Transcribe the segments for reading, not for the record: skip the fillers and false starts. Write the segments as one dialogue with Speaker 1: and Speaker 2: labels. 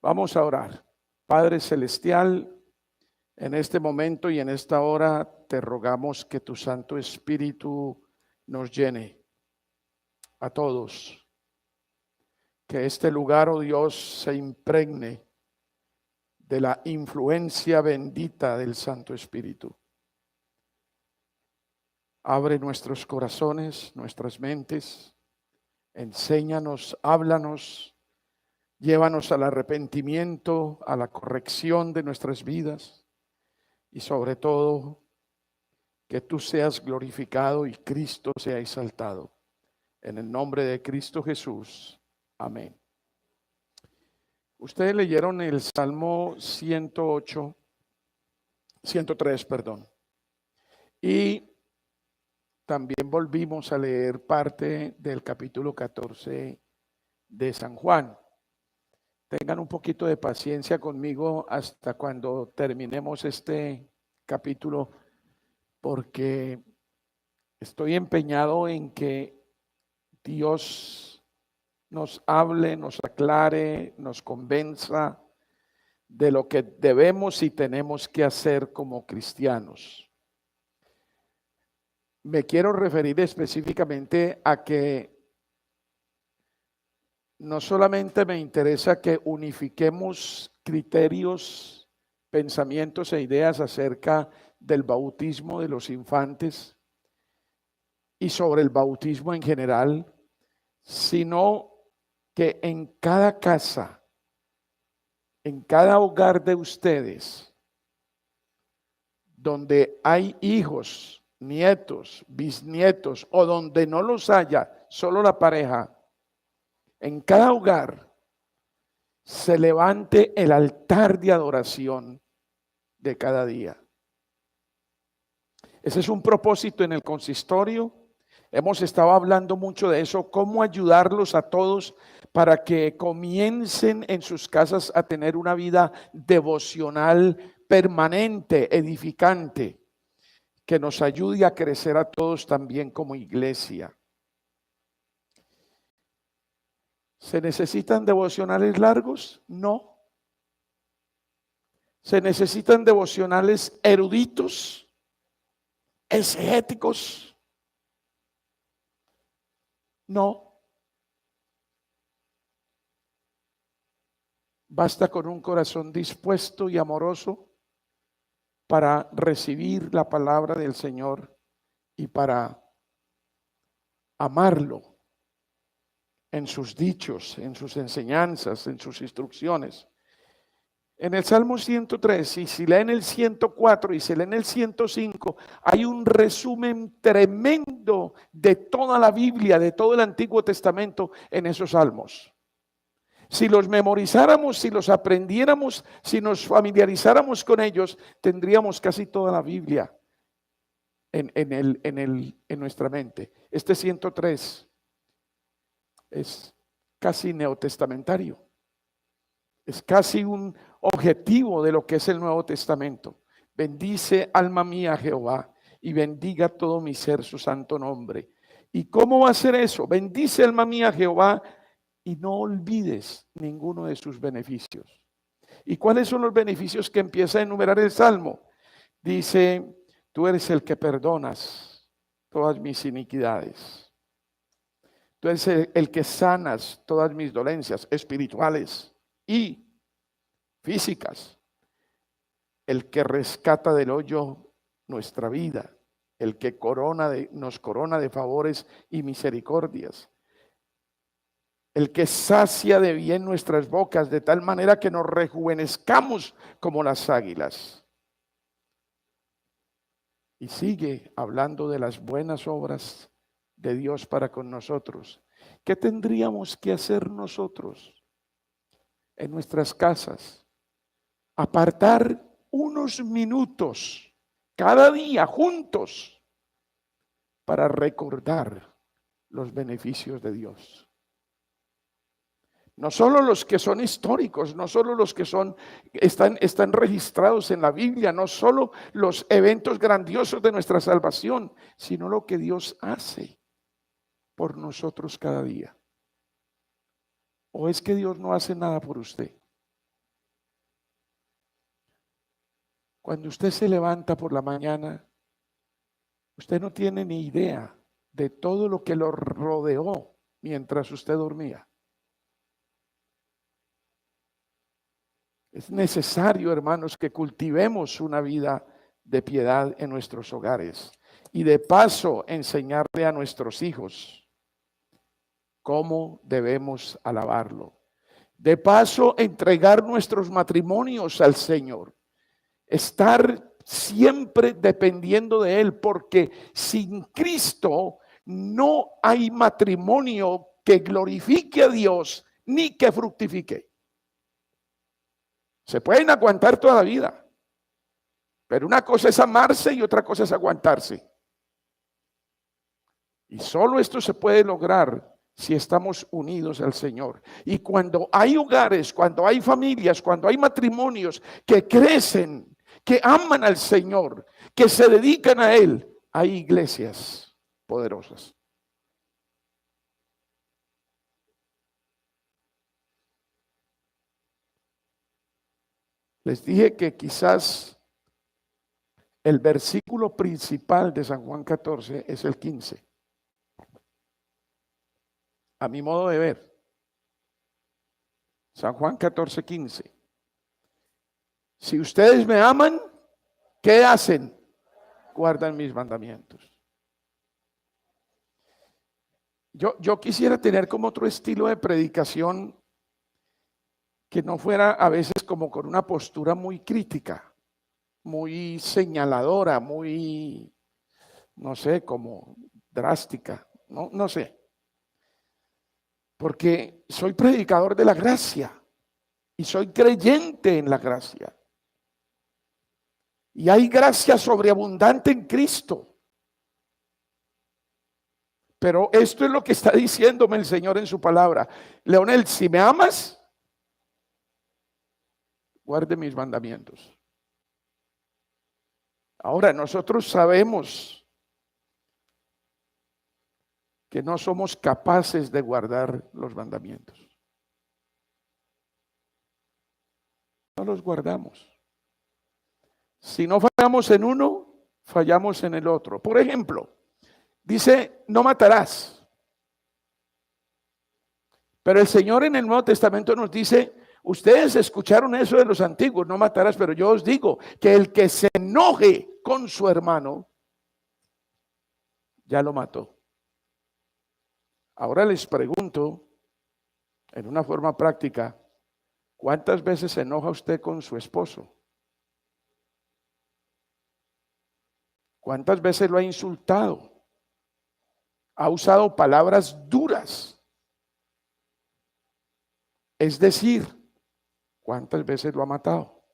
Speaker 1: Vamos a orar. Padre Celestial, en este momento y en esta hora te rogamos que tu Santo Espíritu nos llene a todos. Que este lugar, oh Dios, se impregne de la influencia bendita del Santo Espíritu. Abre nuestros corazones, nuestras mentes, enséñanos, háblanos. Llévanos al arrepentimiento, a la corrección de nuestras vidas y sobre todo que tú seas glorificado y Cristo sea exaltado. En el nombre de Cristo Jesús. Amén. Ustedes leyeron el Salmo 103, y también volvimos a leer parte del capítulo 14 de San Juan. Tengan un poquito de paciencia conmigo hasta cuando terminemos este capítulo, porque estoy empeñado en que Dios nos hable, nos aclare, nos convenza de lo que debemos y tenemos que hacer como cristianos. Me quiero referir específicamente a que no solamente me interesa que unifiquemos criterios, pensamientos e ideas acerca del bautismo de los infantes y sobre el bautismo en general, sino que en cada casa, en cada hogar de ustedes, donde hay hijos, nietos, bisnietos o donde no los haya, solo la pareja, en cada hogar se levante el altar de adoración de cada día. Ese es un propósito en el consistorio. Hemos estado hablando mucho de eso, cómo ayudarlos a todos para que comiencen en sus casas a tener una vida devocional permanente, edificante, que nos ayude a crecer a todos también como iglesia. ¿Se necesitan devocionales largos? No. ¿Se necesitan devocionales eruditos, exegéticos? No. Basta con un corazón dispuesto y amoroso para recibir la palabra del Señor y para amarlo en sus dichos, en sus enseñanzas, en sus instrucciones. En el Salmo 103, y si leen el 104 y se leen el 105, hay un resumen tremendo de toda la Biblia, de todo el Antiguo Testamento en esos salmos. Si los memorizáramos, si los aprendiéramos, si nos familiarizáramos con ellos, tendríamos casi toda la Biblia en nuestra mente. Este 103 es casi neotestamentario. Es casi un objetivo de lo que es el Nuevo Testamento. Bendice, alma mía, Jehová, y bendiga todo mi ser su santo nombre. ¿Y cómo va a ser eso? Bendice, alma mía, Jehová, y no olvides ninguno de sus beneficios. ¿Y cuáles son los beneficios que empieza a enumerar el Salmo? Dice, tú eres el que perdonas todas mis iniquidades. Tú eres el que sanas todas mis dolencias espirituales y físicas. El que rescata del hoyo nuestra vida. El que nos corona de favores y misericordias. El que sacia de bien nuestras bocas, de tal manera que nos rejuvenezcamos como las águilas. Y sigue hablando de las buenas obras de Dios para con nosotros. ¿Qué tendríamos que hacer nosotros en nuestras casas? Apartar unos minutos cada día juntos para recordar los beneficios de Dios. No solo los que son históricos, no solo los que están registrados en la Biblia, no solo los eventos grandiosos de nuestra salvación, sino lo que Dios hace por nosotros cada día. ¿O es que Dios no hace nada por usted? Cuando usted se levanta por la mañana, usted no tiene ni idea de todo lo que lo rodeó mientras usted dormía. Es necesario, hermanos, que cultivemos una vida de piedad en nuestros hogares y de paso enseñarle a nuestros hijos cómo debemos alabarlo. De paso, entregar nuestros matrimonios al Señor. Estar siempre dependiendo de Él, porque sin Cristo no hay matrimonio que glorifique a Dios ni que fructifique. Se pueden aguantar toda la vida, pero una cosa es amarse y otra cosa es aguantarse. Y solo esto se puede lograr si estamos unidos al Señor. Y cuando hay hogares, cuando hay familias, cuando hay matrimonios que crecen, que aman al Señor, que se dedican a Él, hay iglesias poderosas. Les dije que quizás el versículo principal de San Juan 14 es el 15. A mi modo de ver, San Juan 14, 15. Si ustedes me aman, ¿qué hacen? Guardan mis mandamientos. Yo quisiera tener como otro estilo de predicación que no fuera a veces como con una postura muy crítica, muy señaladora, muy, no sé, como drástica, no sé. Porque soy predicador de la gracia y soy creyente en la gracia. Y hay gracia sobreabundante en Cristo. Pero esto es lo que está diciéndome el Señor en su palabra. Leonel, si me amas, guarde mis mandamientos. Ahora, nosotros sabemos que no somos capaces de guardar los mandamientos. No los guardamos. Si no fallamos en uno, fallamos en el otro. Por ejemplo, dice, no matarás. Pero el Señor en el Nuevo Testamento nos dice, ustedes escucharon eso de los antiguos, no matarás, pero yo os digo que el que se enoje con su hermano, ya lo mató. Ahora les pregunto, en una forma práctica, ¿cuántas veces se enoja usted con su esposo? ¿Cuántas veces lo ha insultado? Ha usado palabras duras. Es decir, ¿cuántas veces lo ha matado?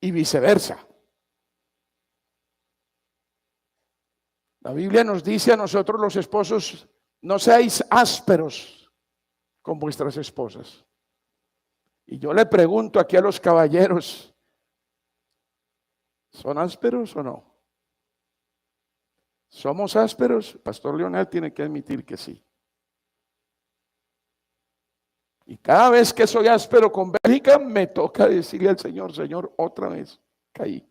Speaker 1: Y viceversa. La Biblia nos dice a nosotros los esposos, no seáis ásperos con vuestras esposas. Y yo le pregunto aquí a los caballeros, ¿son ásperos o no? ¿Somos ásperos? Pastor Leonel tiene que admitir que sí. Y cada vez que soy áspero con Bélgica, me toca decirle al Señor, Señor, otra vez caí.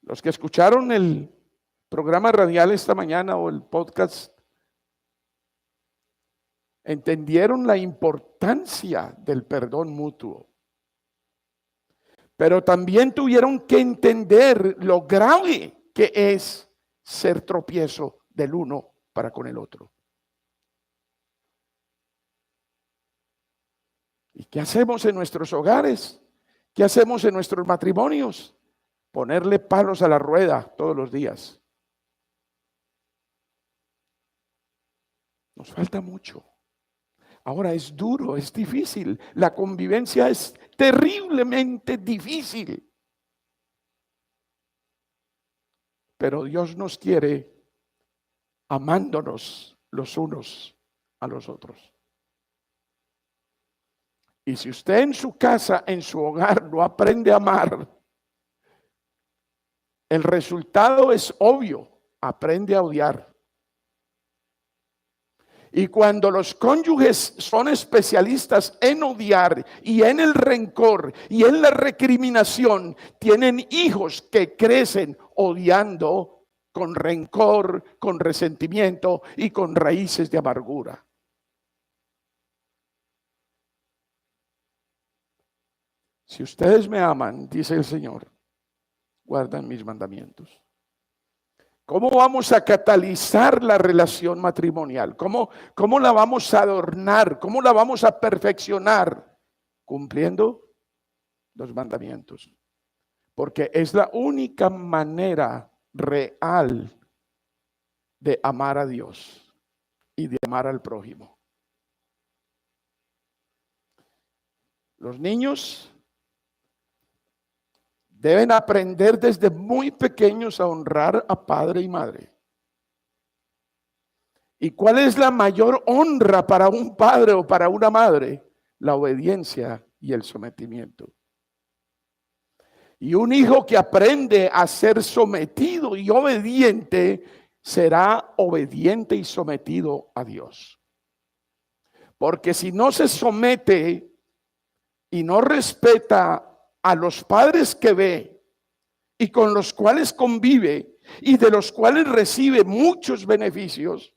Speaker 1: Los que escucharon el programa radial esta mañana o el podcast, entendieron la importancia del perdón mutuo. Pero también tuvieron que entender lo grave que es ser tropiezo del uno para con el otro. ¿Y qué hacemos en nuestros hogares? ¿Qué hacemos en nuestros matrimonios? Ponerle palos a la rueda todos los días. Nos falta mucho. Ahora es duro, es difícil. La convivencia es terriblemente difícil. Pero Dios nos quiere amándonos los unos a los otros. Y si usted en su casa, en su hogar, no aprende a amar, el resultado es obvio, aprende a odiar. Y cuando los cónyuges son especialistas en odiar y en el rencor y en la recriminación, tienen hijos que crecen odiando, con rencor, con resentimiento y con raíces de amargura. Si ustedes me aman, dice el Señor, guardan mis mandamientos. ¿Cómo vamos a catalizar la relación matrimonial? ¿Cómo la vamos a adornar? ¿Cómo la vamos a perfeccionar? Cumpliendo los mandamientos. Porque es la única manera real de amar a Dios y de amar al prójimo. Los niños deben aprender desde muy pequeños a honrar a padre y madre. ¿Y cuál es la mayor honra para un padre o para una madre? La obediencia y el sometimiento. Y un hijo que aprende a ser sometido y obediente será obediente y sometido a Dios. Porque si no se somete y no respeta a los padres que ve y con los cuales convive y de los cuales recibe muchos beneficios,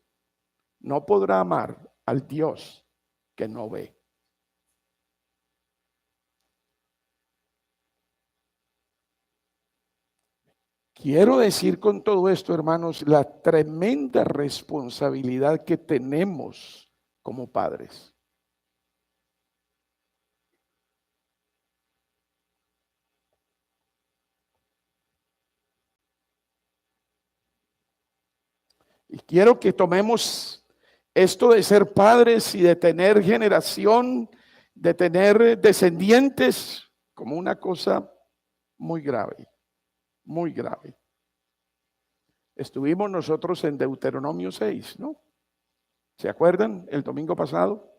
Speaker 1: no podrá amar al Dios que no ve. Quiero decir con todo esto, hermanos, la tremenda responsabilidad que tenemos como padres. Y quiero que tomemos esto de ser padres y de tener generación, de tener descendientes, como una cosa muy grave, muy grave. Estuvimos nosotros en Deuteronomio 6, ¿no? ¿Se acuerdan? El domingo pasado.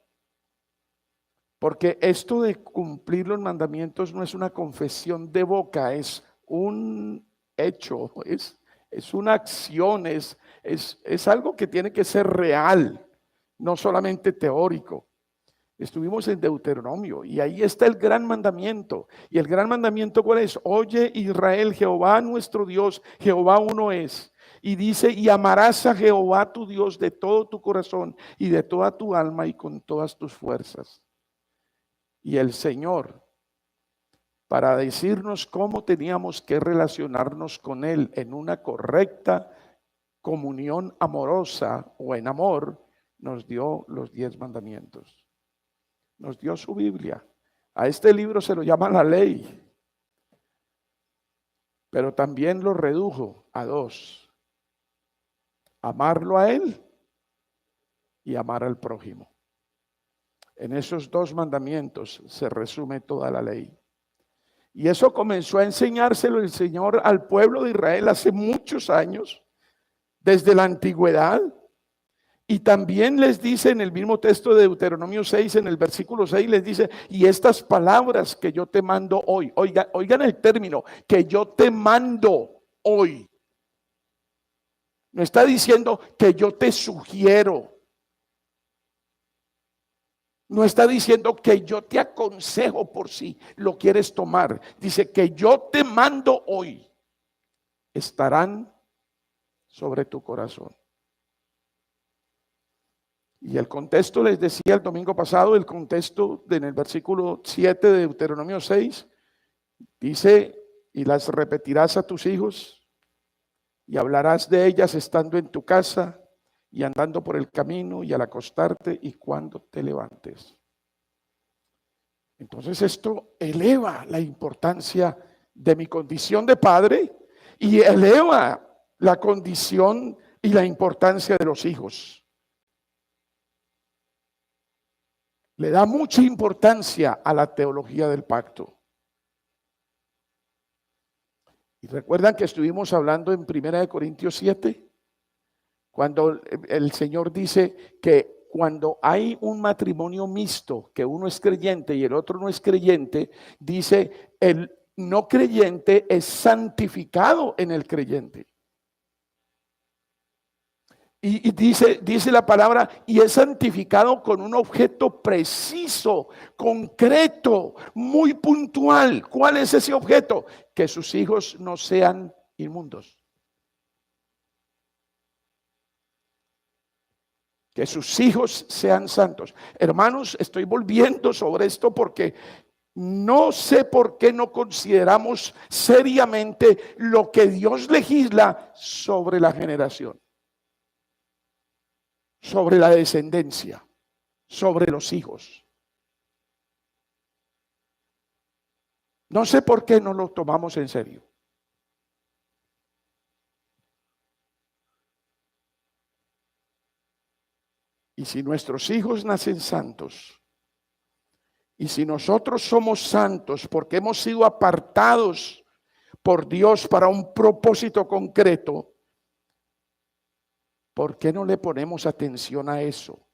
Speaker 1: Porque esto de cumplir los mandamientos no es una confesión de boca, es un hecho, es una acción, es algo que tiene que ser real, no solamente teórico. Estuvimos en Deuteronomio y ahí está el gran mandamiento. ¿Y el gran mandamiento cuál es? Oye Israel, Jehová nuestro Dios, Jehová uno es. Y dice, y amarás a Jehová tu Dios de todo tu corazón y de toda tu alma y con todas tus fuerzas. Y el Señor, para decirnos cómo teníamos que relacionarnos con Él en una correcta comunión amorosa o en amor, nos dio los 10 mandamientos. Nos dio su Biblia. A este libro se lo llama la ley, pero también lo redujo a 2. Amarlo a Él y amar al prójimo. En esos 2 mandamientos se resume toda la ley. Y eso comenzó a enseñárselo el Señor al pueblo de Israel hace muchos años, desde la antigüedad. Y también les dice en el mismo texto de Deuteronomio 6, en el versículo 6, les dice, y estas palabras que yo te mando hoy, oigan el término, que yo te mando hoy. No está diciendo que yo te sugiero. No está diciendo que yo te aconsejo por si lo quieres tomar. Dice que yo te mando hoy. Estarán sobre tu corazón. Y el contexto, les decía el domingo pasado, el contexto en el versículo 7 de Deuteronomio 6, dice, y las repetirás a tus hijos y hablarás de ellas estando en tu casa y andando por el camino y al acostarte y cuando te levantes. Entonces esto eleva la importancia de mi condición de padre y eleva la condición y la importancia de los hijos. Le da mucha importancia a la teología del pacto. Y recuerdan que estuvimos hablando en 1 Corintios 7, cuando el Señor dice que cuando hay un matrimonio mixto, que uno es creyente y el otro no es creyente, dice el no creyente es santificado en el creyente. Y dice la palabra, y es santificado con un objeto preciso, concreto, muy puntual. ¿Cuál es ese objeto? Que sus hijos no sean inmundos. Que sus hijos sean santos. Hermanos, estoy volviendo sobre esto porque no sé por qué no consideramos seriamente lo que Dios legisla sobre la generación, sobre la descendencia, sobre los hijos. No sé por qué no lo tomamos en serio. Y si nuestros hijos nacen santos, y si nosotros somos santos porque hemos sido apartados por Dios para un propósito concreto, ¿por qué no le ponemos atención a eso?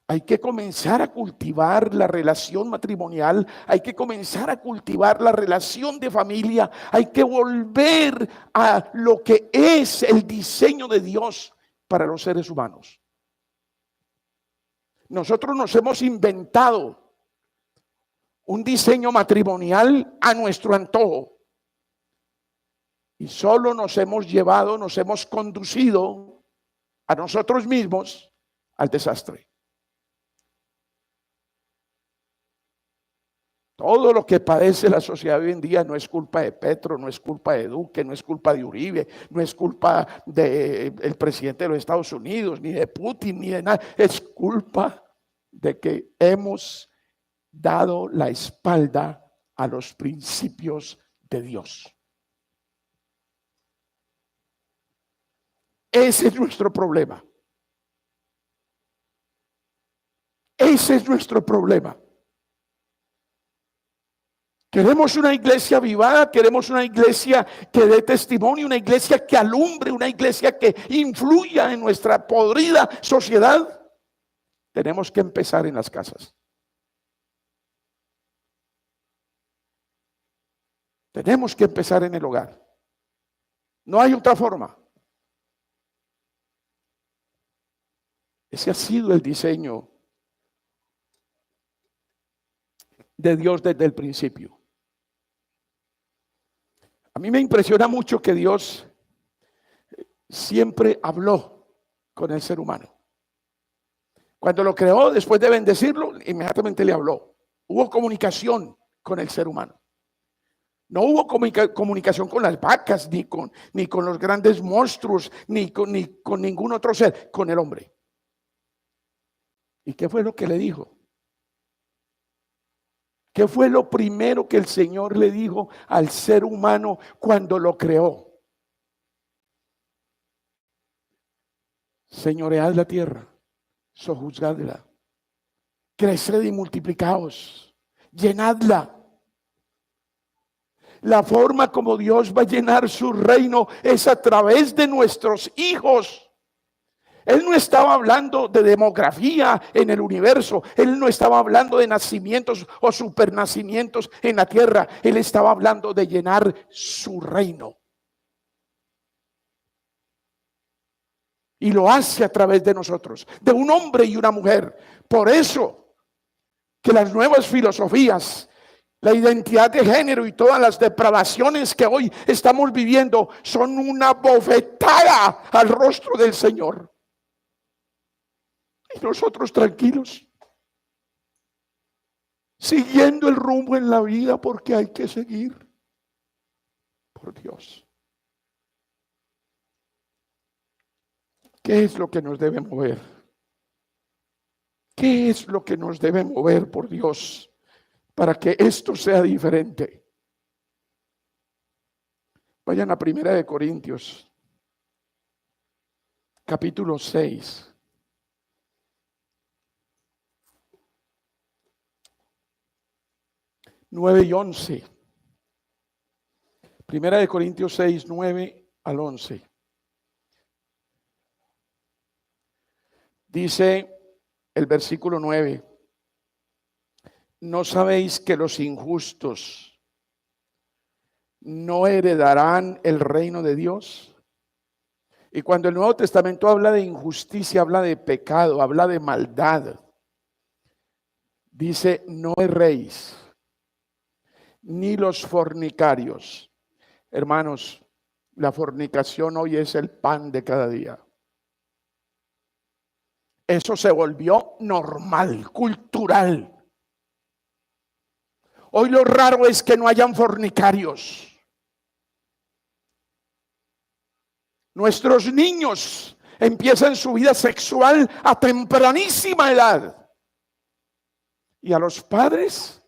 Speaker 1: Hay que comenzar a cultivar la relación matrimonial, hay que comenzar a cultivar la relación de familia, hay que volver a lo que es el diseño de Dios para los seres humanos. Nosotros nos hemos inventado un diseño matrimonial a nuestro antojo y solo nos hemos llevado, nos hemos conducido a nosotros mismos al desastre. Todo lo que padece la sociedad hoy en día no es culpa de Petro, no es culpa de Duque, no es culpa de Uribe, no es culpa del presidente de los Estados Unidos, ni de Putin, ni de nada. Es culpa de que hemos dado la espalda a los principios de Dios. Ese es nuestro problema. Ese es nuestro problema. Queremos una iglesia avivada, queremos una iglesia que dé testimonio, una iglesia que alumbre, una iglesia que influya en nuestra podrida sociedad. Tenemos que empezar en las casas. Tenemos que empezar en el hogar. No hay otra forma. Ese ha sido el diseño de Dios desde el principio. A mí me impresiona mucho que Dios siempre habló con el ser humano. Cuando lo creó, después de bendecirlo, inmediatamente le habló. Hubo comunicación con el ser humano. No hubo comunicación con las vacas, ni con los grandes monstruos, ni con ningún otro ser, con el hombre. ¿Y qué fue lo que le dijo? ¿Qué fue lo primero que el Señor le dijo al ser humano cuando lo creó? Señoread la tierra, sojuzgadla, creced y multiplicaos, llenadla. La forma como Dios va a llenar su reino es a través de nuestros hijos. Él no estaba hablando de demografía en el universo. Él no estaba hablando de nacimientos o supernacimientos en la tierra. Él estaba hablando de llenar su reino. Y lo hace a través de nosotros, de un hombre y una mujer. Por eso que las nuevas filosofías, la identidad de género y todas las depravaciones que hoy estamos viviendo son una bofetada al rostro del Señor. Y nosotros tranquilos, siguiendo el rumbo en la vida porque hay que seguir. Por Dios. ¿Qué es lo que nos debe mover? ¿Qué es lo que nos debe mover, por Dios, para que esto sea diferente? Vayan a 1 Corintios, capítulo 6. Nueve y 11. 1 Corintios 6, 9 al 11. Dice el versículo 9: ¿no sabéis que los injustos no heredarán el reino de Dios? Y cuando el Nuevo Testamento habla de injusticia, habla de pecado, habla de maldad, dice: no erréis, ni los fornicarios. Hermanos, la fornicación hoy es el pan de cada día. Eso se volvió normal, cultural. Hoy lo raro es que no hayan fornicarios. Nuestros niños empiezan su vida sexual a tempranísima edad. Y a los padres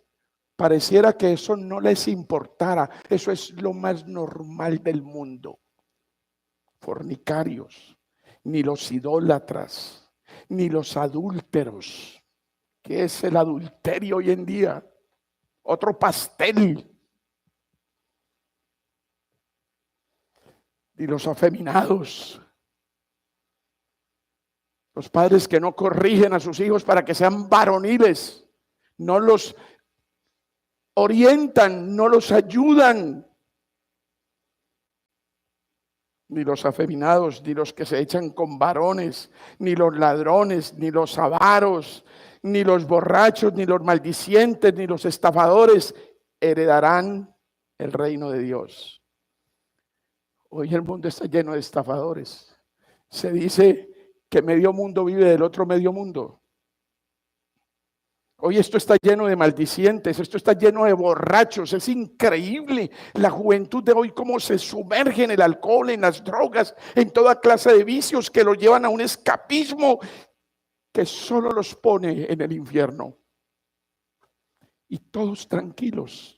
Speaker 1: pareciera que eso no les importara. Eso es lo más normal del mundo. Fornicarios, ni los idólatras, ni los adúlteros. ¿Qué es el adulterio hoy en día? Otro pastel. Ni los afeminados. Los padres que no corrigen a sus hijos para que sean varoniles. No los orientan, no los ayudan. Ni los afeminados, ni los que se echan con varones, ni los ladrones, ni los avaros, ni los borrachos, ni los maldicientes, ni los estafadores heredarán el reino de Dios. Hoy el mundo está lleno de estafadores. Se dice que medio mundo vive del otro medio mundo. Hoy esto está lleno de maldicientes, esto está lleno de borrachos. Es increíble la juventud de hoy, cómo se sumerge en el alcohol, en las drogas, en toda clase de vicios que los llevan a un escapismo que solo los pone en el infierno. Y todos tranquilos.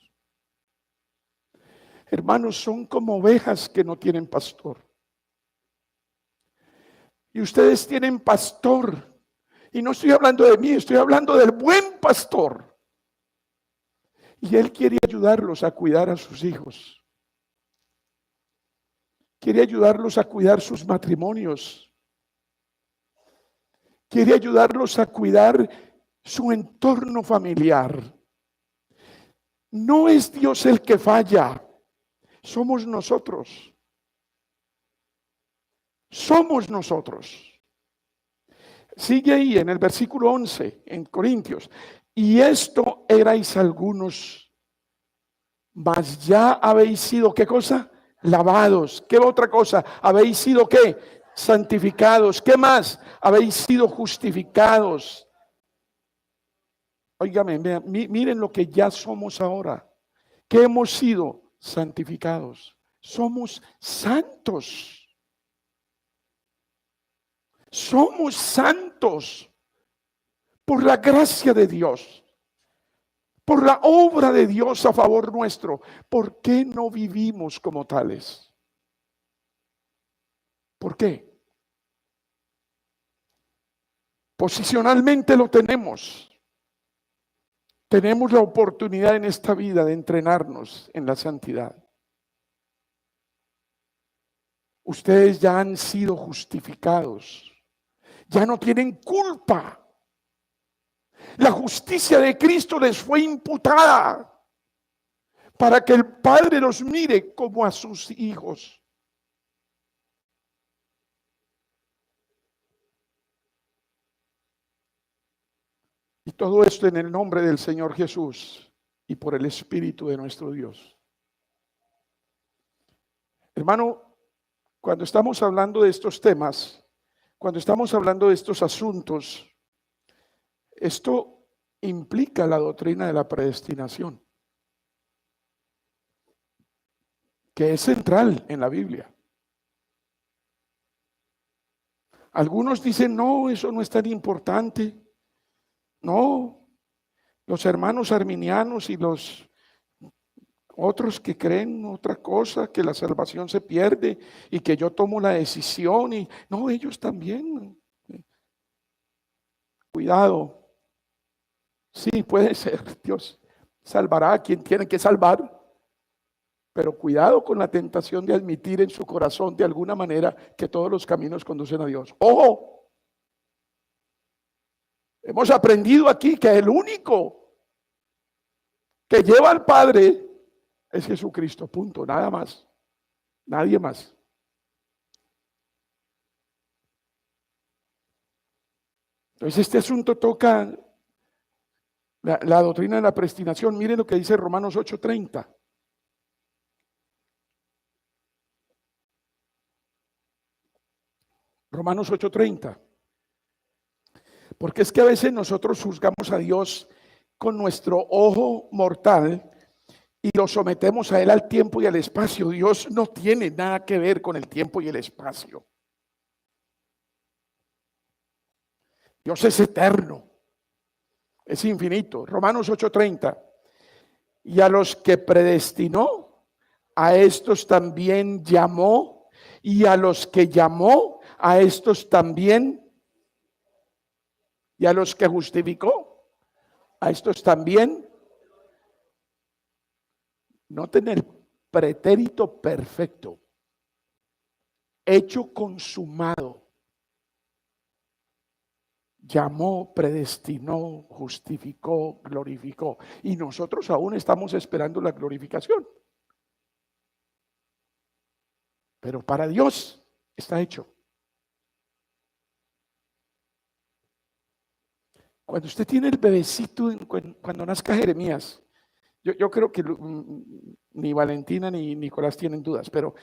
Speaker 1: Hermanos, son como ovejas que no tienen pastor. Y ustedes tienen pastor. Y no estoy hablando de mí, estoy hablando del buen pastor. Y él quiere ayudarlos a cuidar a sus hijos. Quiere ayudarlos a cuidar sus matrimonios. Quiere ayudarlos a cuidar su entorno familiar. No es Dios el que falla. Somos nosotros. Somos nosotros. Sigue ahí en el versículo 11, en Corintios. Y esto erais algunos, mas ya habéis sido, ¿qué cosa? Lavados. ¿Qué otra cosa? Habéis sido, ¿qué? Santificados. ¿Qué más? Habéis sido justificados. Óigame, miren lo que ya somos ahora. ¿Qué hemos sido? Santificados. Somos santos. Somos santos por la gracia de Dios, por la obra de Dios a favor nuestro. ¿Por qué no vivimos como tales? ¿Por qué? Posicionalmente lo tenemos. Tenemos la oportunidad en esta vida de entrenarnos en la santidad. Ustedes ya han sido justificados. Ya no tienen culpa. La justicia de Cristo les fue imputada para que el Padre los mire como a sus hijos. Y todo esto en el nombre del Señor Jesús y por el Espíritu de nuestro Dios. Hermano, cuando estamos hablando de estos temas, cuando estamos hablando de estos asuntos, esto implica la doctrina de la predestinación, que es central en la Biblia. Algunos dicen, no, eso no es tan importante. No, los hermanos arminianos y los otros que creen otra cosa, que la salvación se pierde y que yo tomo la decisión y no, ellos también. Cuidado. Sí, puede ser, Dios salvará a quien tiene que salvar, pero cuidado con la tentación de admitir en su corazón de alguna manera que todos los caminos conducen a Dios. ¡Ojo! Hemos aprendido aquí que el único que lleva al Padre es Jesucristo, punto, nada más, nadie más. Entonces este asunto toca la doctrina de la predestinación. Miren lo que dice Romanos 8:30. Romanos 8:30. Porque es que a veces nosotros juzgamos a Dios con nuestro ojo mortal y lo sometemos a Él al tiempo y al espacio. Dios no tiene nada que ver con el tiempo y el espacio. Dios es eterno, es infinito. Romanos 8:30. Y a los que predestinó, a estos también llamó, y a los que llamó, a estos también, y a los que justificó, a estos también. Noten el pretérito perfecto, hecho consumado. Llamó, predestinó, justificó, glorificó. Y nosotros aún estamos esperando la glorificación. Pero para Dios está hecho. Cuando usted tiene el bebecito, cuando nazca Jeremías, yo creo que ni Valentina ni Nicolás tienen dudas, pero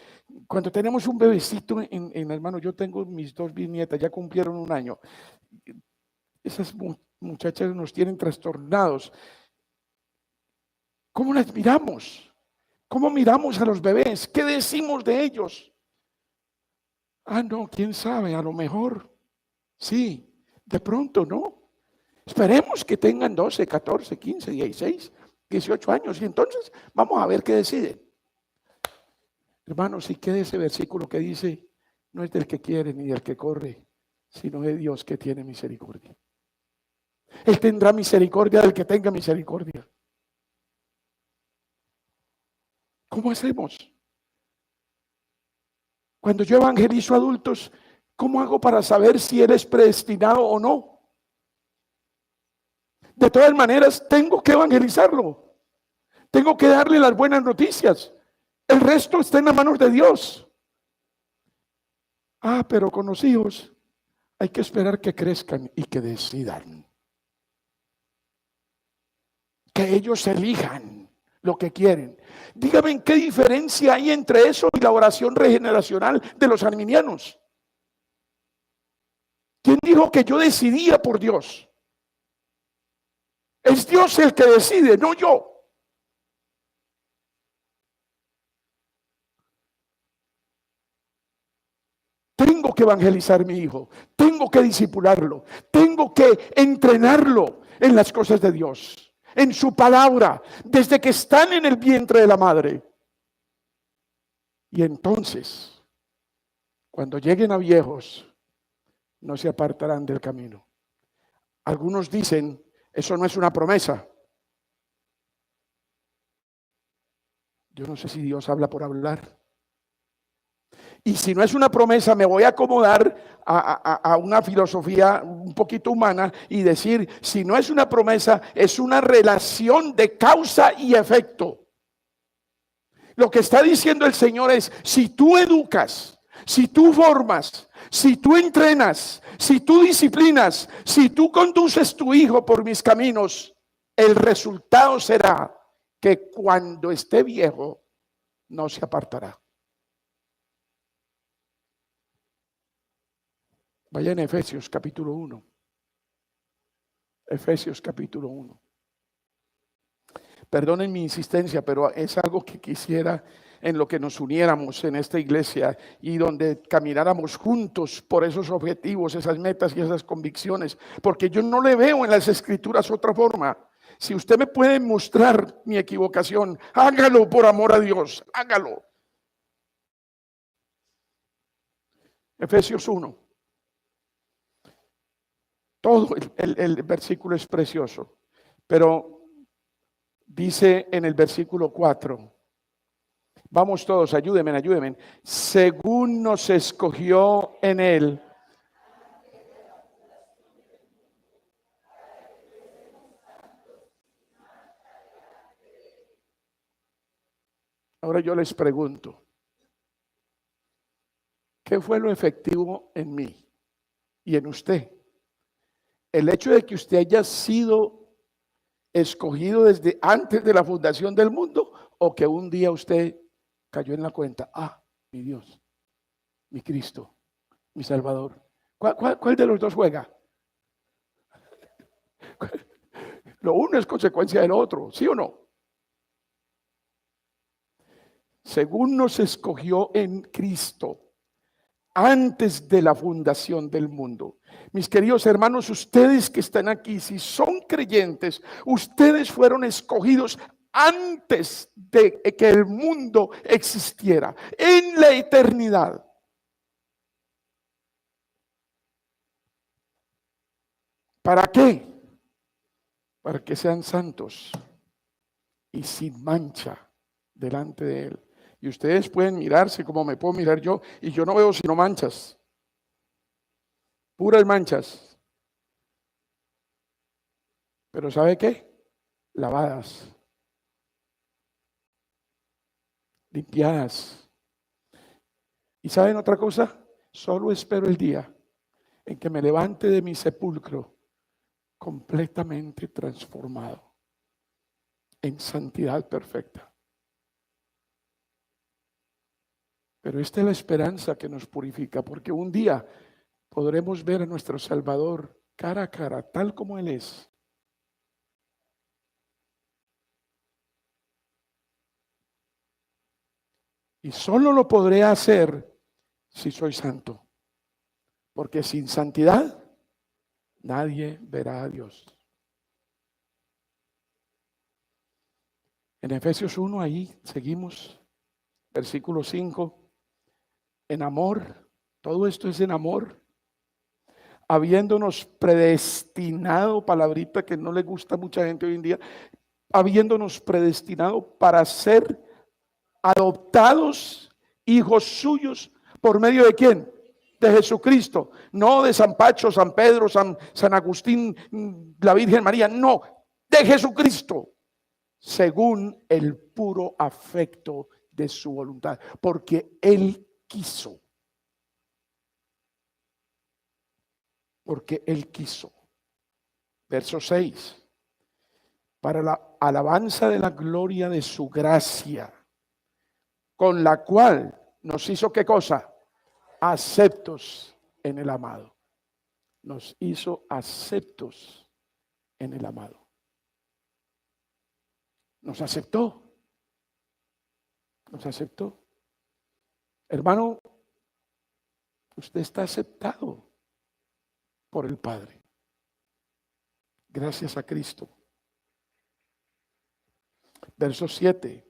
Speaker 1: cuando tenemos un bebecito en las manos, yo tengo mis dos bisnietas, ya cumplieron 1 año. Esas muchachas nos tienen trastornados. ¿Cómo las miramos? ¿Cómo miramos a los bebés? ¿Qué decimos de ellos? Ah, no, quién sabe, a lo mejor sí, de pronto no. Esperemos que tengan 12, 14, 15, 16, 18 años y entonces vamos a ver qué deciden. Hermanos, y quede ese versículo que dice, no es del que quiere ni del que corre, sino de Dios que tiene misericordia. Él tendrá misericordia del que tenga misericordia. ¿Cómo hacemos? Cuando yo evangelizo a adultos, ¿cómo hago para saber si él es predestinado o no? De todas maneras, tengo que evangelizarlo. Tengo que darle las buenas noticias. El resto está en las manos de Dios. Ah, pero con los hijos hay que esperar que crezcan y que decidan. Que ellos elijan lo que quieren. Dígame, ¿qué diferencia hay entre eso y la oración regeneracional de los arminianos? ¿Quién dijo que yo decidía por Dios? Es Dios el que decide, no yo. Tengo que evangelizar a mi hijo, tengo que disipularlo, tengo que entrenarlo en las cosas de Dios, en su palabra, desde que están en el vientre de la madre. Y entonces, cuando lleguen a viejos, no se apartarán del camino. Algunos dicen, eso no es una promesa. Yo no sé si Dios habla por hablar. Y si no es una promesa, me voy a acomodar a una filosofía un poquito humana y decir, si no es una promesa, es una relación de causa y efecto. Lo que está diciendo el Señor es, si tú educas, si tú formas, si tú entrenas, si tú disciplinas, si tú conduces tu hijo por mis caminos, el resultado será que cuando esté viejo no se apartará. Vaya en Efesios capítulo 1. Efesios capítulo 1. Perdonen mi insistencia, pero es algo que quisiera en lo que nos uniéramos en esta iglesia y donde camináramos juntos por esos objetivos, esas metas y esas convicciones, porque yo no le veo en las escrituras otra forma. Si usted me puede mostrar mi equivocación, hágalo por amor a Dios, hágalo. Efesios 1. Todo el versículo es precioso, pero dice en el versículo 4, vamos todos, ayúdenme, según nos escogió en él. Ahora yo les pregunto, ¿qué fue lo efectivo en mí y en usted El hecho de que usted haya sido escogido desde antes de la fundación del mundo, o que un día usted cayó en la cuenta, mi Dios, mi Cristo, mi Salvador. ¿Cuál de los dos juega? Lo uno es consecuencia del otro, ¿sí o no? Según nos escogió en Cristo antes de la fundación del mundo. Mis queridos hermanos, ustedes que están aquí, si son creyentes, ustedes fueron escogidos antes de que el mundo existiera, en la eternidad. ¿Para qué? Para que sean santos y sin mancha delante de Él. Y ustedes pueden mirarse como me puedo mirar yo, y yo no veo sino manchas, puras manchas. Pero ¿sabe qué? Lavadas, limpiadas. ¿Y saben otra cosa? Solo espero el día en que me levante de mi sepulcro completamente transformado en santidad perfecta. Pero esta es la esperanza que nos purifica, porque un día podremos ver a nuestro Salvador cara a cara, tal como Él es. Y solo lo podré hacer si soy santo, porque sin santidad nadie verá a Dios. En Efesios 1, ahí seguimos, versículo 5, en amor, todo esto es en amor, habiéndonos predestinado, palabrita que no le gusta a mucha gente hoy en día, habiéndonos predestinado para ser adoptados hijos suyos, ¿por medio de quién? De Jesucristo, no de San Pacho, San Pedro, San Agustín, la Virgen María, no, de Jesucristo, según el puro afecto de su voluntad, porque Él quiso. Porque Él quiso. Verso 6. Para la alabanza de la gloria de su gracia, con la cual nos hizo ¿qué cosa? Aceptos en el amado. Nos hizo aceptos en el amado. Nos aceptó. Nos aceptó. Hermano, usted está aceptado por el Padre. Gracias a Cristo. Verso 7.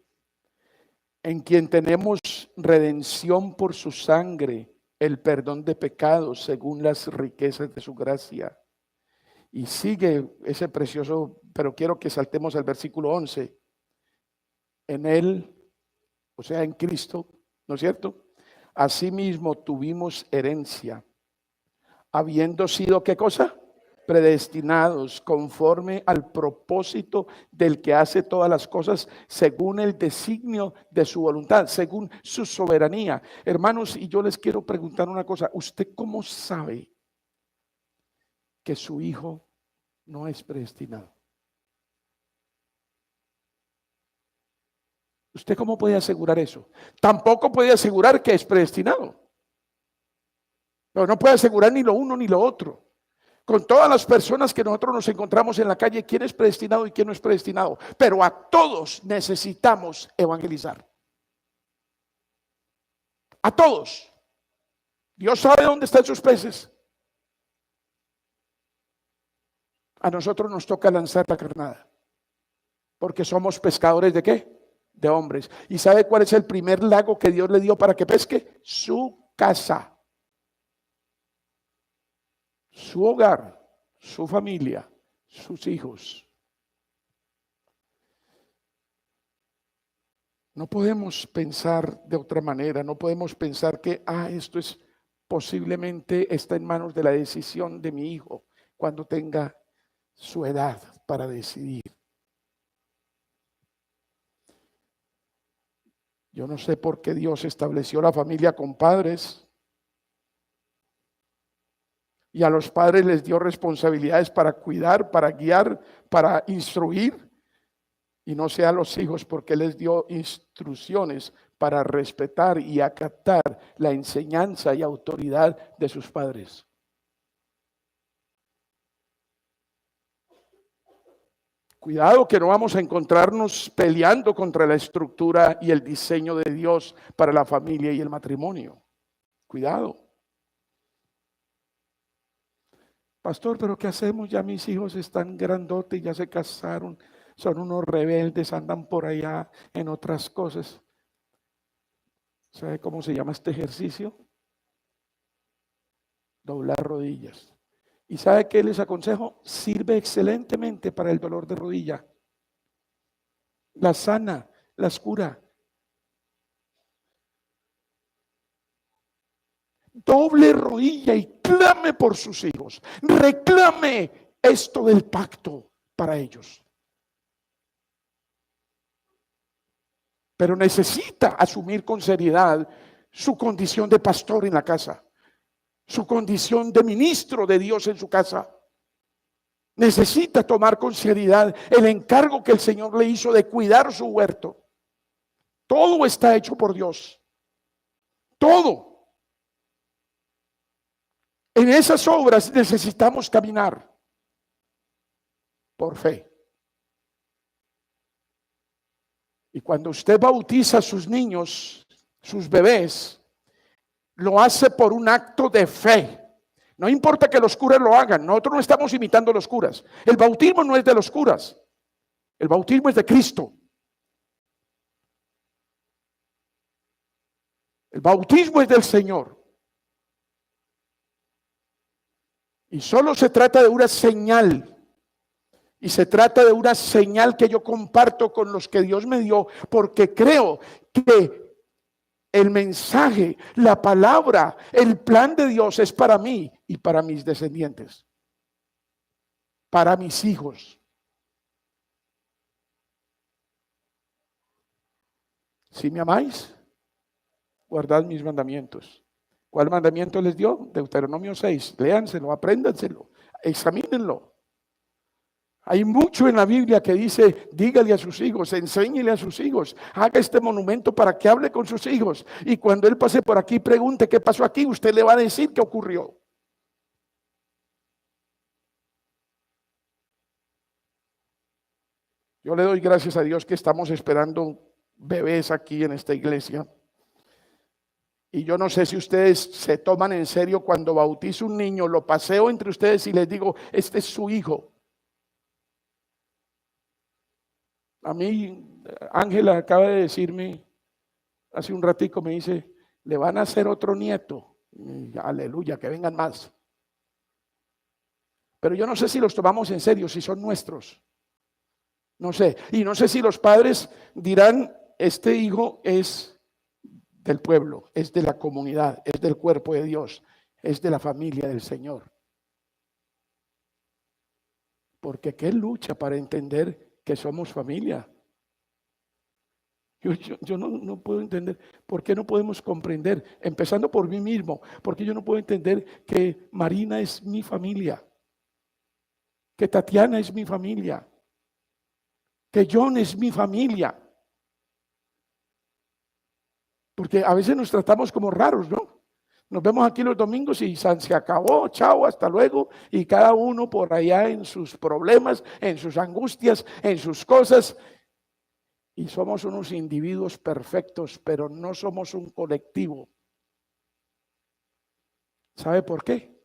Speaker 1: En quien tenemos redención por su sangre, el perdón de pecados según las riquezas de su gracia. Y sigue ese precioso, pero quiero que saltemos al versículo 11. En Él, o sea, en Cristo, ¿no es cierto? Asimismo tuvimos herencia, habiendo sido, ¿qué cosa? Predestinados conforme al propósito del que hace todas las cosas según el designio de su voluntad, según su soberanía. Hermanos, y yo les quiero preguntar una cosa, ¿usted cómo sabe que su hijo no es predestinado? ¿Usted cómo puede asegurar eso? Tampoco puede asegurar que es predestinado. Pero no puede asegurar ni lo uno ni lo otro. Con todas las personas que nosotros nos encontramos en la calle, quién es predestinado y quién no es predestinado. Pero a todos necesitamos evangelizar. A todos. Dios sabe dónde están sus peces. A nosotros nos toca lanzar la carnada. Porque somos pescadores ¿de qué? De hombres. ¿Y sabe cuál es el primer lago que Dios le dio para que pesque? Su casa. Su hogar, su familia, sus hijos. No podemos pensar de otra manera, no podemos pensar que, esto es posiblemente está en manos de la decisión de mi hijo cuando tenga su edad para decidir. Yo no sé por qué Dios estableció la familia con padres. Y a los padres les dio responsabilidades para cuidar, para guiar, para instruir. Y no sea a los hijos, porque les dio instrucciones para respetar y acatar la enseñanza y autoridad de sus padres. Cuidado que no vamos a encontrarnos peleando contra la estructura y el diseño de Dios para la familia y el matrimonio. Cuidado. Pastor, pero ¿qué hacemos? Ya mis hijos están grandotes, ya se casaron, son unos rebeldes, andan por allá en otras cosas. ¿Sabe cómo se llama este ejercicio? Doblar rodillas. ¿Y sabe qué les aconsejo? Sirve excelentemente para el dolor de rodilla. La sana, las cura. Doble rodilla y clame por sus hijos. Reclame esto del pacto para ellos. Pero necesita asumir con seriedad su condición de pastor en la casa, su condición de ministro de Dios en su casa. Necesita tomar con seriedad el encargo que el Señor le hizo de cuidar su huerto. Todo está hecho por Dios. Todo. En esas obras necesitamos caminar por fe. Y cuando usted bautiza a sus niños, sus bebés, lo hace por un acto de fe. No importa que los curas lo hagan, nosotros no estamos imitando a los curas. El bautismo no es de los curas, el bautismo es de Cristo. El bautismo es del Señor. Y solo se trata de una señal. Y se trata de una señal que yo comparto con los que Dios me dio, porque creo que el mensaje, la palabra, el plan de Dios es para mí y para mis descendientes, para mis hijos. Si me amáis, guardad mis mandamientos. ¿Cuál mandamiento les dio? Deuteronomio 6. Léanselo, apréndanselo, examínenlo. Hay mucho en la Biblia que dice, dígale a sus hijos, enséñele a sus hijos, haga este monumento para que hable con sus hijos. Y cuando él pase por aquí, pregunte qué pasó aquí, usted le va a decir qué ocurrió. Yo le doy gracias a Dios que estamos esperando bebés aquí en esta iglesia. Y yo no sé si ustedes se toman en serio cuando bautizo un niño, lo paseo entre ustedes y les digo, este es su hijo. A mí, Ángela acaba de decirme, hace un ratico me dice, le van a hacer otro nieto. Aleluya, que vengan más. Pero yo no sé si los tomamos en serio, si son nuestros. No sé. Y no sé si los padres dirán, este hijo es del pueblo, es de la comunidad, es del cuerpo de Dios, es de la familia del Señor. Porque qué lucha para entender que somos familia. Yo no puedo entender por qué no podemos comprender, empezando por mí mismo, porque yo no puedo entender que Marina es mi familia, que Tatiana es mi familia, que John es mi familia. Porque a veces nos tratamos como raros, ¿no? Nos vemos aquí los domingos y se acabó, chao, hasta luego. Y cada uno por allá en sus problemas, en sus angustias, en sus cosas. Y somos unos individuos perfectos, pero no somos un colectivo. ¿Sabe por qué?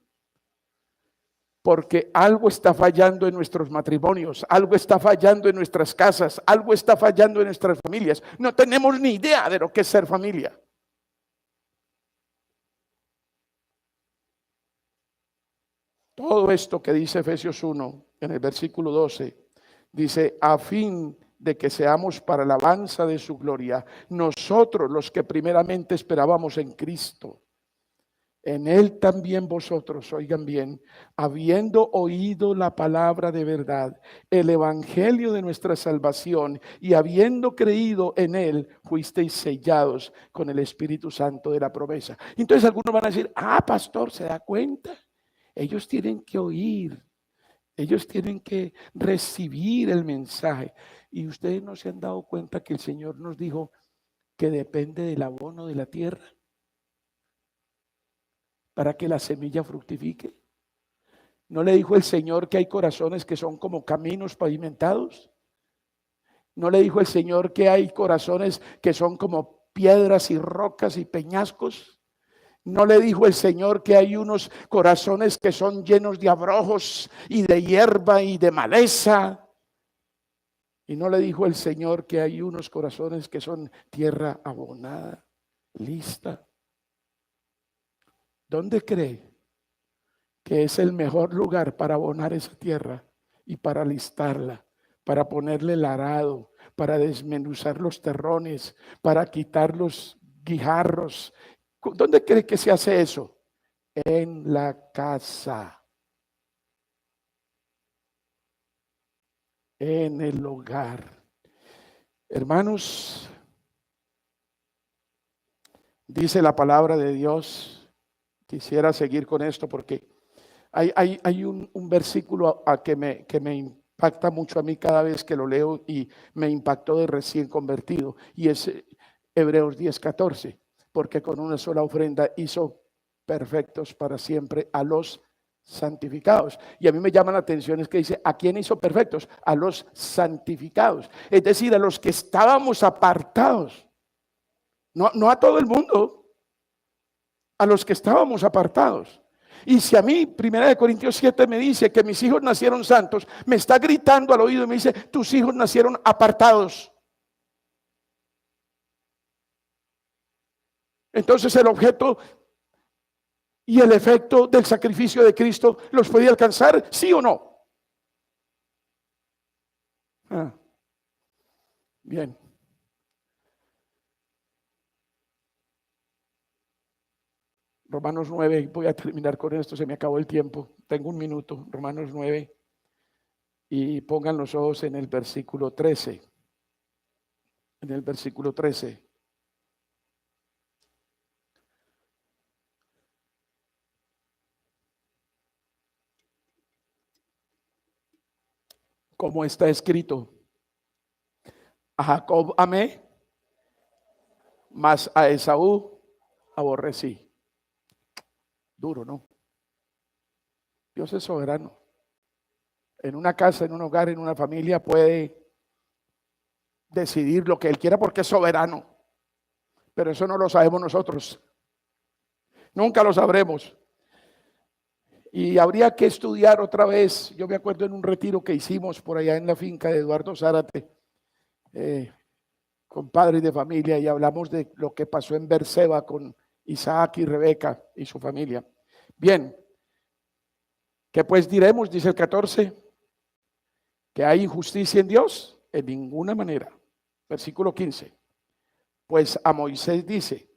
Speaker 1: Porque algo está fallando en nuestros matrimonios, algo está fallando en nuestras casas, algo está fallando en nuestras familias. No tenemos ni idea de lo que es ser familia. Todo esto que dice Efesios 1 en el versículo 12, dice, a fin de que seamos para la alabanza de su gloria, nosotros los que primeramente esperábamos en Cristo. En él también vosotros, oigan bien, habiendo oído la palabra de verdad, el evangelio de nuestra salvación, y habiendo creído en él, fuisteis sellados con el Espíritu Santo de la promesa. Entonces algunos van a decir, pastor, ¿se da cuenta? Ellos tienen que oír, ellos tienen que recibir el mensaje. Y ustedes no se han dado cuenta que el Señor nos dijo que depende del abono de la tierra para que la semilla fructifique. ¿No le dijo el Señor que hay corazones que son como caminos pavimentados? ¿No le dijo el Señor que hay corazones que son como piedras y rocas y peñascos? ¿No le dijo el Señor que hay unos corazones que son llenos de abrojos y de hierba y de maleza? ¿Y no le dijo el Señor que hay unos corazones que son tierra abonada, lista? ¿Dónde cree que es el mejor lugar para abonar esa tierra y para listarla, para ponerle el arado, para desmenuzar los terrones, para quitar los guijarros? ¿Dónde cree que se hace eso? En la casa, en el hogar. Hermanos, dice la palabra de Dios. Quisiera seguir con esto porque hay un versículo que me impacta mucho a mí cada vez que lo leo y me impactó de recién convertido, y es Hebreos 10:14, porque con una sola ofrenda hizo perfectos para siempre a los santificados. Y a mí me llama la atención es que dice, ¿a quién hizo perfectos? A los santificados, es decir, a los que estábamos apartados. No a todo el mundo, a los que estábamos apartados. Y si a mí, 1 Corintios 7 me dice que mis hijos nacieron santos, me está gritando al oído y me dice, tus hijos nacieron apartados. Entonces el objeto y el efecto del sacrificio de Cristo los puede alcanzar, ¿sí o no? Bien. Romanos 9, voy a terminar con esto, se me acabó el tiempo, tengo un minuto. Romanos 9, y pongan los ojos en el versículo 13. En el versículo 13. Como está escrito, a Jacob amé, mas a Esaú aborrecí. Duro, ¿no? Dios es soberano. En una casa, en un hogar, en una familia puede decidir lo que Él quiera porque es soberano. Pero eso no lo sabemos nosotros. Nunca lo sabremos. Y habría que estudiar otra vez. Yo me acuerdo en un retiro que hicimos por allá en la finca de Eduardo Zárate, con padres de familia, y hablamos de lo que pasó en Berseba con Isaac y Rebeca y su familia. Bien, ¿qué pues diremos? Dice el 14, ¿que hay injusticia en Dios? En ninguna manera. Versículo 15, pues a Moisés dice,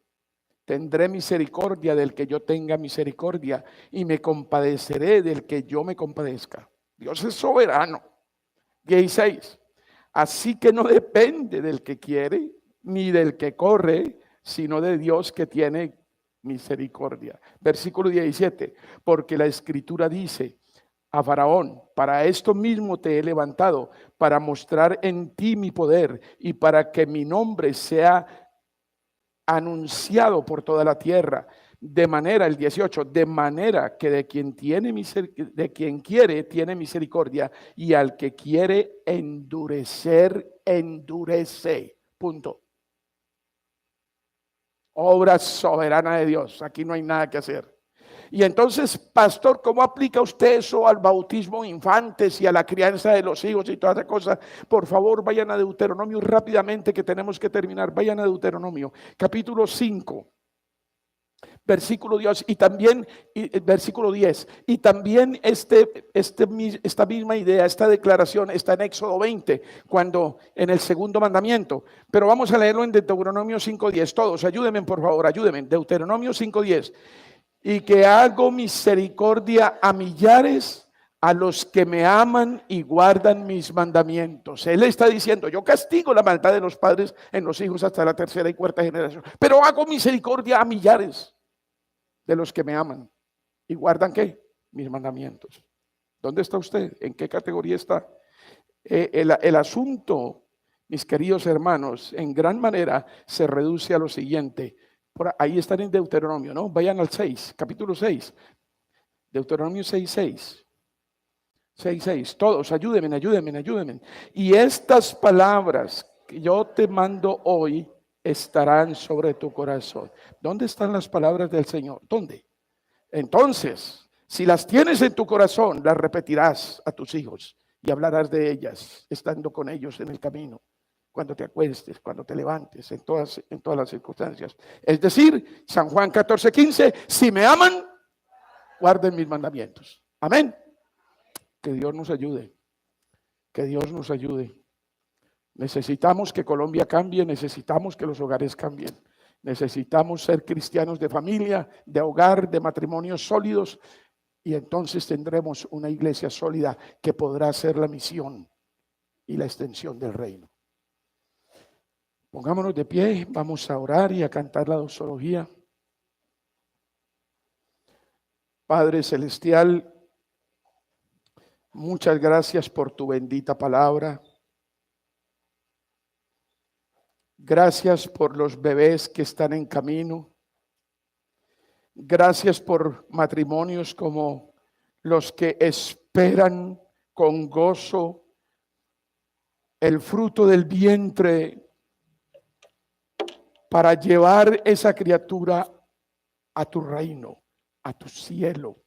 Speaker 1: tendré misericordia del que yo tenga misericordia y me compadeceré del que yo me compadezca. Dios es soberano. 16, así que no depende del que quiere ni del que corre, sino de Dios que tiene misericordia. Versículo 17, porque la escritura dice a Faraón, para esto mismo te he levantado, para mostrar en ti mi poder y para que mi nombre sea anunciado por toda la tierra. De manera, el 18, de manera que de quien quiere tiene misericordia, y al que quiere endurecer, endurece. Punto. Obra soberana de Dios. Aquí no hay nada que hacer. Y entonces, pastor, ¿cómo aplica usted eso al bautismo de infantes y a la crianza de los hijos y todas esas cosas? Por favor, vayan a Deuteronomio rápidamente, que tenemos que terminar. Vayan a Deuteronomio, capítulo 5, versículo 10, y también versículo 10. Y también esta misma idea, esta declaración está en Éxodo 20, cuando en el segundo mandamiento. Pero vamos a leerlo en Deuteronomio 5:10. Todos, ayúdenme por favor, ayúdenme. Deuteronomio 5:10. Y que hago misericordia a millares, a los que me aman y guardan mis mandamientos. Él está diciendo, yo castigo la maldad de los padres en los hijos hasta la tercera y cuarta generación, pero hago misericordia a millares de los que me aman y guardan ¿qué? mis mandamientos. ¿Dónde está usted? ¿En qué categoría está? El asunto, mis queridos hermanos, en gran manera se reduce a lo siguiente. Por ahí están en Deuteronomio, ¿no? Vayan al 6, capítulo 6. Deuteronomio 6:6. 6:6. Todos, ayúdenme. Y estas palabras que yo te mando hoy estarán sobre tu corazón. ¿Dónde están las palabras del Señor? ¿Dónde? Entonces, si las tienes en tu corazón, las repetirás a tus hijos y hablarás de ellas, estando con ellos en el camino, cuando te acuestes, cuando te levantes, en todas las circunstancias. Es decir, San Juan 14:15, si me aman, guarden mis mandamientos. Amén. Que Dios nos ayude. Que Dios nos ayude. Necesitamos que Colombia cambie, necesitamos que los hogares cambien. Necesitamos ser cristianos de familia, de hogar, de matrimonios sólidos, y entonces tendremos una iglesia sólida que podrá ser la misión y la extensión del reino. Pongámonos de pie, vamos a orar y a cantar la doxología. Padre celestial, muchas gracias por tu bendita palabra. Gracias por los bebés que están en camino. Gracias por matrimonios como los que esperan con gozo el fruto del vientre para llevar esa criatura a tu reino, a tu cielo,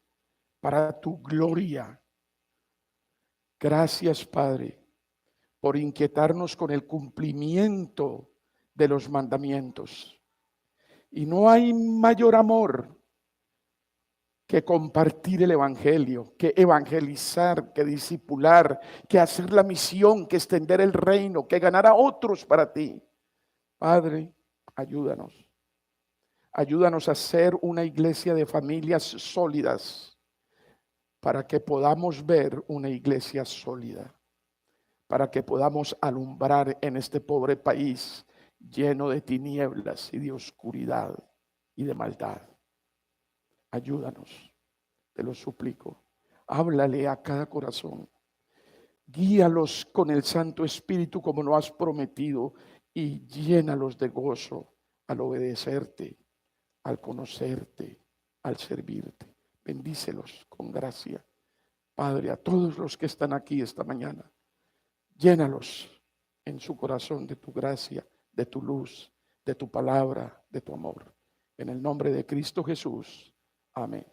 Speaker 1: para tu gloria. Gracias, Padre, por inquietarnos con el cumplimiento de los mandamientos. Y no hay mayor amor que compartir el evangelio, que evangelizar, que discipular, que hacer la misión, que extender el reino, que ganar a otros para ti. Padre, ayúdanos. Ayúdanos a ser una iglesia de familias sólidas para que podamos ver una iglesia sólida, para que podamos alumbrar en este pobre país lleno de tinieblas y de oscuridad y de maldad. Ayúdanos, te lo suplico. Háblale a cada corazón. Guíalos con el Santo Espíritu como lo has prometido y llénalos de gozo al obedecerte, al conocerte, al servirte. Bendícelos con gracia. Padre, a todos los que están aquí esta mañana, llénalos en su corazón de tu gracia, de tu luz, de tu palabra, de tu amor. En el nombre de Cristo Jesús. Amén.